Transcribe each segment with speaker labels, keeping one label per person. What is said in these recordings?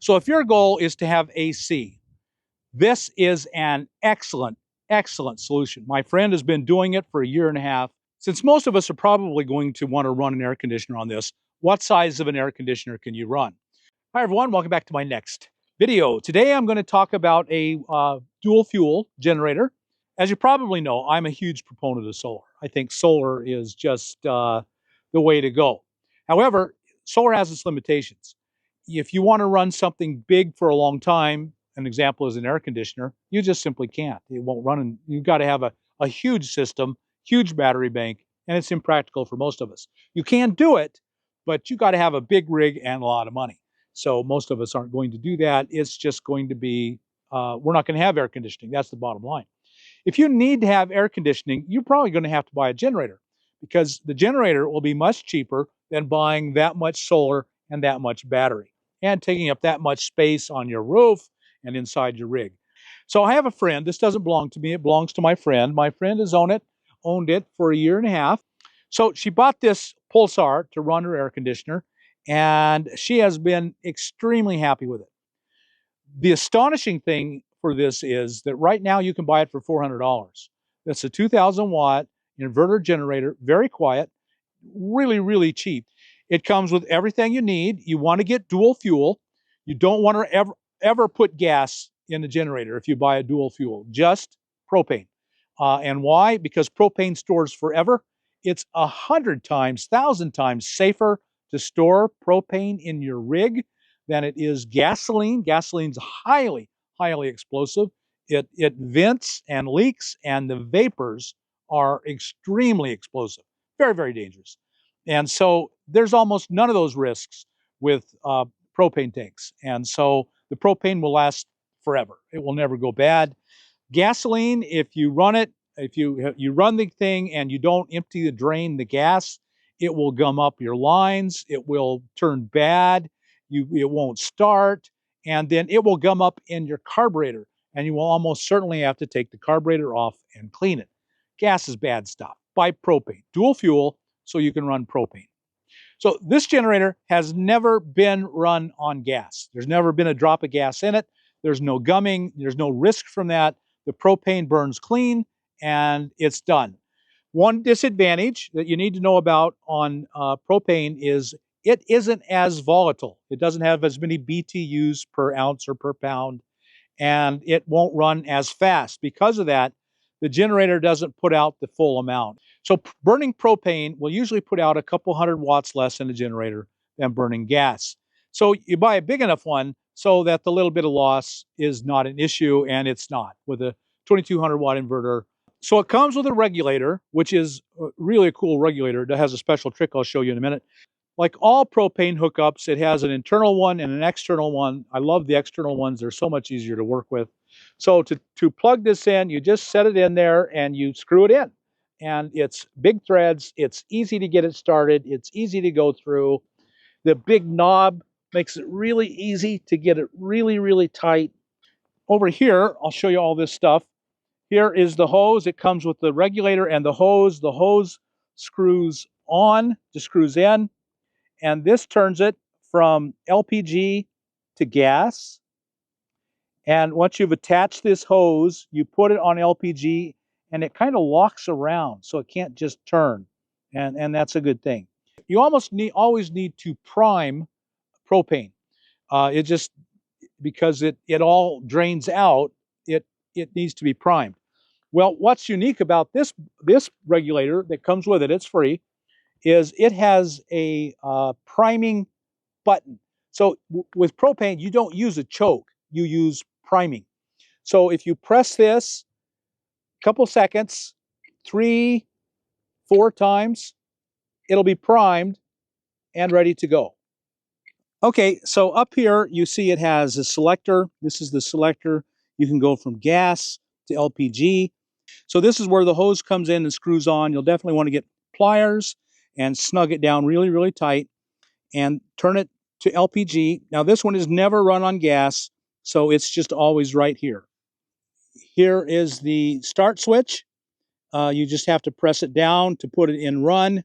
Speaker 1: So if your goal is to have AC, this is an excellent, excellent solution. My friend has been doing it for a year and a half. Since most of us are probably going to want to run an air conditioner on this, what size of an air conditioner can you run? Hi everyone, welcome back to my next video. Today I'm going to talk about a dual fuel generator. As you probably know, I'm a huge proponent of solar. I think solar is just the way to go. However, solar has its limitations. If you want to run something big for a long time, an example is an air conditioner, you just simply can't. It won't run, and you've got to have a huge system, huge battery bank, and it's impractical for most of us. You can do it, but you got to have a big rig and a lot of money. So most of us aren't going to do that. It's just going to be, we're not going to have air conditioning. That's the bottom line. If you need to have air conditioning, you're probably going to have to buy a generator, because the generator will be much cheaper than buying that much solar and that much battery and taking up that much space on your roof and inside your rig. So I have a friend. This doesn't belong to me. It belongs to my friend. My friend has owned it for a year and a half. So she bought this Pulsar to run her air conditioner, and she has been extremely happy with it. The astonishing thing for this is that right now you can buy it for $400. That's a 2,000 watt inverter generator, very quiet, really, really cheap. It comes with everything you need. You want to get dual fuel. You don't want to ever put gas in the generator if you buy a dual fuel, just propane. And why? Because propane stores forever. It's 100 times, 1,000 times safer to store propane in your rig than it is gasoline. Gasoline's highly, highly explosive. It vents and leaks, and the vapors are extremely explosive. Very, very dangerous. And so there's almost none of those risks with propane tanks. And so the propane will last forever. It will never go bad. Gasoline, if you run it, if you run the thing and you don't empty the drain, the gas, it will gum up your lines. It will turn bad. It won't start. And then it will gum up in your carburetor. And you will almost certainly have to take the carburetor off and clean it. Gas is bad stuff. Buy propane, dual fuel, so you can run propane. So this generator has never been run on gas. There's never been a drop of gas in it. There's no gumming. There's no risk from that. The propane burns clean, and it's done. One disadvantage that you need to know about on propane is it isn't as volatile. It doesn't have as many BTUs per ounce or per pound, and it won't run as fast. Because of that, the generator doesn't put out the full amount. So burning propane will usually put out a couple hundred watts less in the generator than burning gas. So you buy a big enough one so that the little bit of loss is not an issue, and it's not with a 2200 watt inverter. So it comes with a regulator, which is really a cool regulator. It has a special trick I'll show you in a minute. Like all propane hookups, it has an internal one and an external one. I love the external ones. They're so much easier to work with. So to plug this in, you just set it in there and you screw it in. And it's big threads. It's easy to get it started. It's easy to go through. The big knob makes it really easy to get it really, really tight. Over here, I'll show you all this stuff. Here is the hose. It comes with the regulator and the hose. The hose screws on, just screws in. And this turns it from LPG to gas. And once you've attached this hose, you put it on LPG, and it kind of locks around, so it can't just turn. And that's a good thing. You always need to prime propane. It just, because it all drains out, it needs to be primed. Well, what's unique about this regulator that comes with it, it's free, is it has a priming button. So with propane, you don't use a choke, you use priming. So if you press this a couple seconds, 3, 4 times, it'll be primed and ready to go. Okay, so up here you see it has a selector. This is the selector. You can go from gas to LPG. So this is where the hose comes in and screws on. You'll definitely want to get pliers and snug it down really, really tight and turn it to LPG. Now this one is never run on gas, so it's just always right here. Here is the start switch. You just have to press it down to put it in run.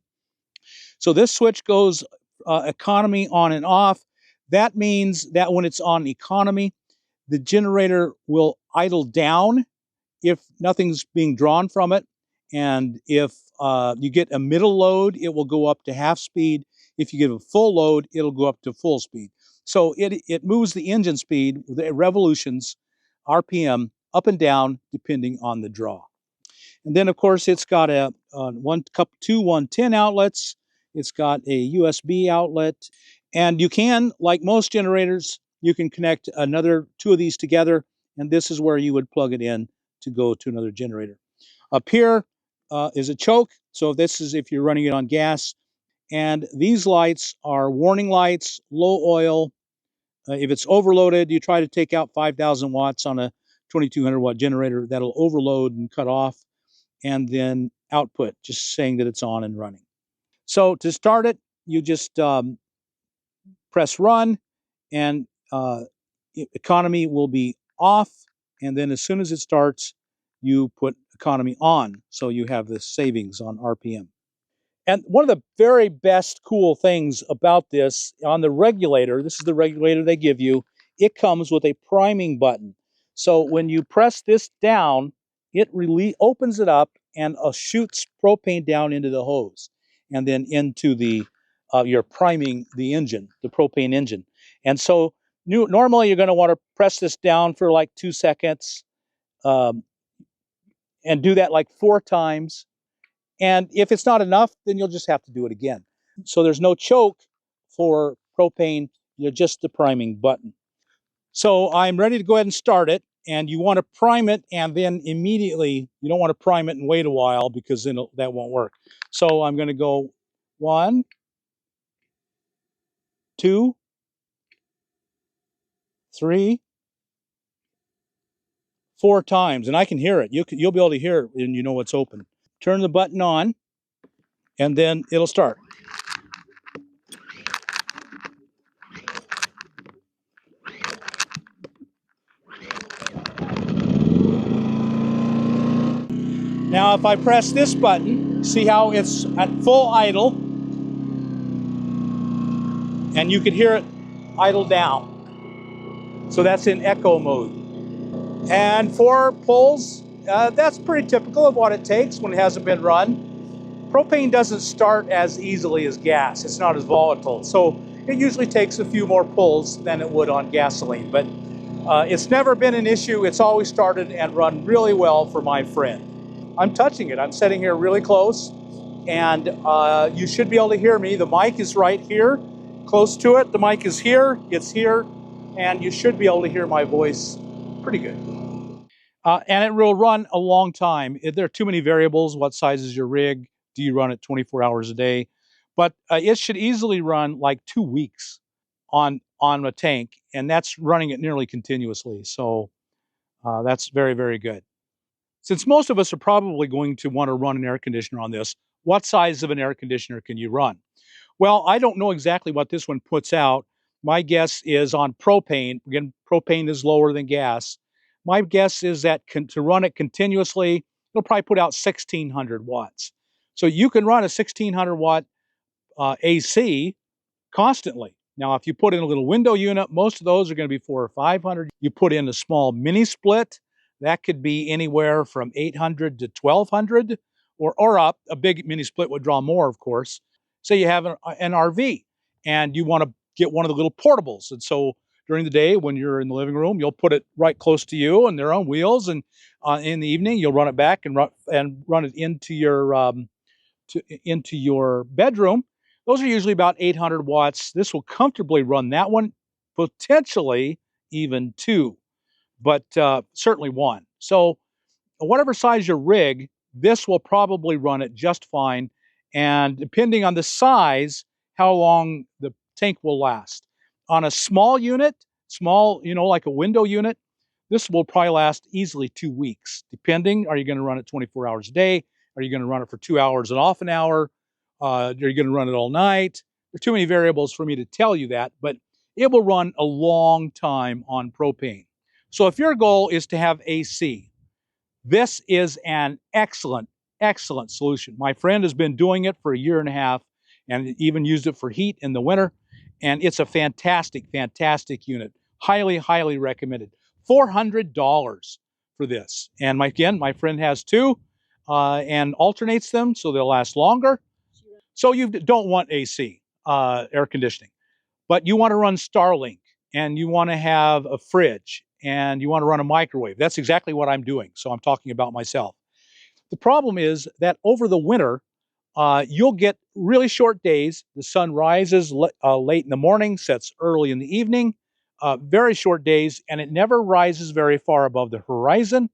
Speaker 1: So this switch goes economy on and off. That means that when it's on economy, the generator will idle down if nothing's being drawn from it. And if you get a middle load, it will go up to half speed. If you get a full load, it'll go up to full speed. So it moves the engine speed, the revolutions, RPM, up and down depending on the draw. And then, of course, it's got two 110 outlets. It's got a USB outlet. And you can, like most generators, you can connect another two of these together. And this is where you would plug it in to go to another generator. Up here is a choke. So this is if you're running it on gas. And these lights are warning lights, low oil. If it's overloaded, you try to take out 5,000 watts on a 2,200 watt generator. That'll overload and cut off. And then output, just saying that it's on and running. So to start it, you just press run, and economy will be off. And then as soon as it starts, you put economy on. So you have the savings on RPM. And one of the very best cool things about this, on the regulator, this is the regulator they give you, it comes with a priming button. So when you press this down, it opens it up and shoots propane down into the hose and then into the, you're priming the engine, the propane engine. And so normally you're going to want to press this down for like 2 seconds and do that like 4 times. And if it's not enough, then you'll just have to do it again. So there's no choke for propane, you're just the priming button. So I'm ready to go ahead and start it. And you want to prime it and then immediately, you don't want to prime it and wait a while because then that won't work. So I'm going to go 1, 2, 3, 4 times. And I can hear it. You'll be able to hear it and you know it's open. Turn the button on and then it'll start. Now, if I press this button, see how it's at full idle, and you can hear it idle down. So that's in echo mode. And 4 pulls, that's pretty typical of what it takes when it hasn't been run. Propane doesn't start as easily as gas. It's not as volatile. So it usually takes a few more pulls than it would on gasoline. But it's never been an issue. It's always started and run really well for my friend. I'm touching it. I'm sitting here really close, and you should be able to hear me. The mic is right here, close to it. The mic is here, it's here, and you should be able to hear my voice pretty good. And it will run a long time. There are too many variables. What size is your rig? Do you run it 24 hours a day? But it should easily run like 2 weeks on a tank, and that's running it nearly continuously. So that's very, very good. Since most of us are probably going to want to run an air conditioner on this, what size of an air conditioner can you run? Well, I don't know exactly what this one puts out. My guess is on propane. Again, propane is lower than gas. My guess is that to run it continuously, it'll probably put out 1,600 watts. So you can run a 1,600 watt AC constantly. Now, if you put in a little window unit, most of those are going to be 400 or 500. You put in a small mini split, that could be anywhere from 800 to 1,200 or up. A big mini split would draw more, of course. Say you have an RV and you want to get one of the little portables. And so during the day when you're in the living room, you'll put it right close to you and they're on wheels. And in the evening, you'll run it back and run it into your bedroom. Those are usually about 800 watts. This will comfortably run that one, potentially even 2, but certainly 1. So whatever size your rig, this will probably run it just fine. And depending on the size, how long the tank will last. On a small unit, like a window unit, this will probably last easily 2 weeks, depending. Are you going to run it 24 hours a day? Are you going to run it for 2 hours and off an hour? Are you going to run it all night? There are too many variables for me to tell you that, but it will run a long time on propane. So if your goal is to have AC, this is an excellent, excellent solution. My friend has been doing it for a year and a half and even used it for heat in the winter. And it's a fantastic, fantastic unit. Highly, highly recommended. $400 for this. And again, my friend has two and alternates them so they'll last longer. So you don't want AC, air conditioning, but you want to run Starlink and you want to have a fridge and you want to run a microwave. That's exactly what I'm doing. So I'm talking about myself. The problem is that over the winter, you'll get really short days. The sun rises late in the morning, sets early in the evening, very short days, and it never rises very far above the horizon.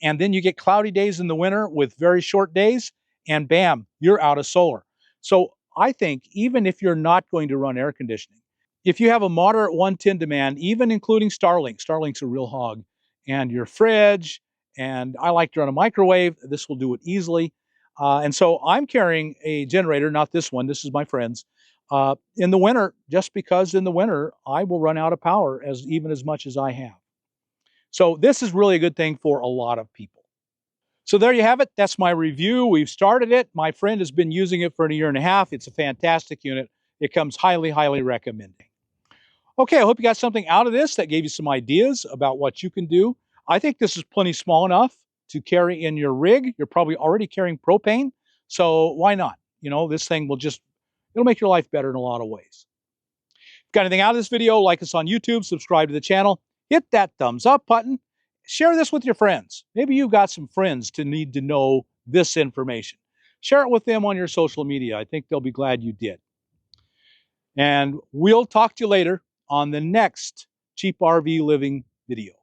Speaker 1: And then you get cloudy days in the winter with very short days, and bam, you're out of solar. So I think even if you're not going to run air conditioning, if you have a moderate 110 demand, even including Starlink, Starlink's a real hog, and your fridge, and I like to run a microwave, this will do it easily. And so I'm carrying a generator, not this one, this is my friend's, in the winter, just because in the winter, I will run out of power even as much as I have. So this is really a good thing for a lot of people. So there you have it. That's my review. We've started it. My friend has been using it for a year and a half. It's a fantastic unit. It comes highly, highly recommended. Okay, I hope you got something out of this that gave you some ideas about what you can do. I think this is plenty small enough to carry in your rig. You're probably already carrying propane, so why not? You know, this thing will it'll make your life better in a lot of ways. If you got anything out of this video, like us on YouTube, subscribe to the channel, hit that thumbs up button, share this with your friends. Maybe you've got some friends to need to know this information. Share it with them on your social media. I think they'll be glad you did. And we'll talk to you later on the next Cheap RV Living video.